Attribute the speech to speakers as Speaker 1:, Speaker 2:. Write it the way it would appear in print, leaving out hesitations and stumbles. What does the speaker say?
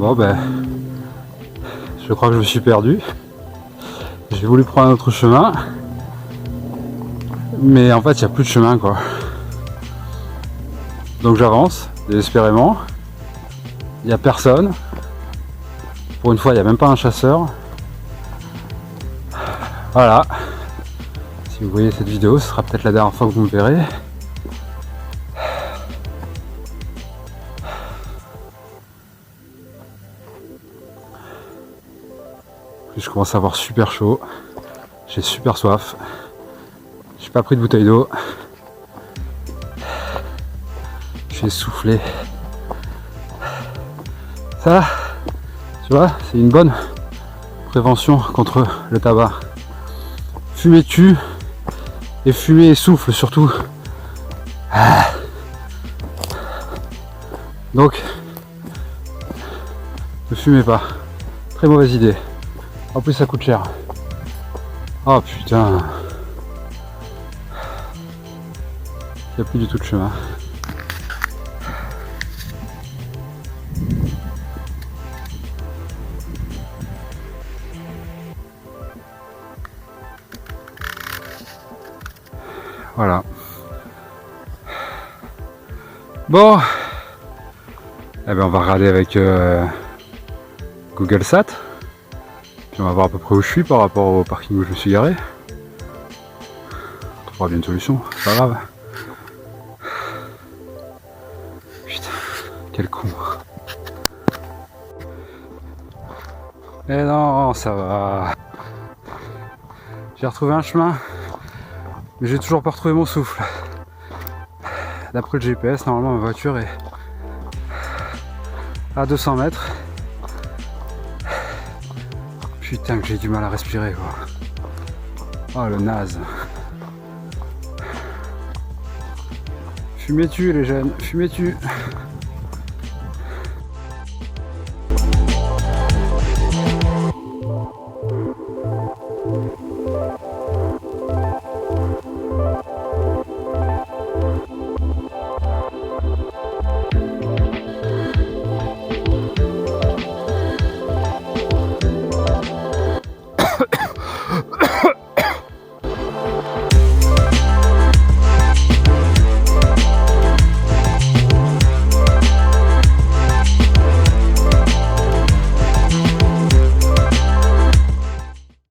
Speaker 1: Bon ben, je crois que je me suis perdu. J'ai voulu prendre un autre chemin, mais en fait il n'y a plus de chemin quoi. Donc j'avance désespérément. Il n'y a personne. Pour une fois il n'y a même pas un chasseur. Voilà. Si vous voyez cette vidéo, ce sera peut-être la dernière fois que vous me verrez. Je commence à avoir super chaud, j'ai super soif, j'ai pas pris de bouteille d'eau, je suis essoufflé. Ça, tu vois, c'est une bonne prévention contre le tabac. Fumer tue et fumer essouffle surtout. Donc, ne fumez pas, très mauvaise idée. En plus ça coûte cher. Oh putain. Il n'y a plus du tout de chemin. Voilà. Bon. Eh ben on va regarder avec Google Sat. On va voir à peu près où je suis par rapport au parking où je me suis garé. On trouvera bien une solution, c'est pas grave. Putain, quel con. Eh non, ça va. J'ai retrouvé un chemin, mais j'ai toujours pas retrouvé mon souffle. D'après le GPS, normalement ma voiture est à 200 mètres. Putain que j'ai du mal à respirer quoi. Oh le naze. Fumez-tu les jeunes, fumez-tu.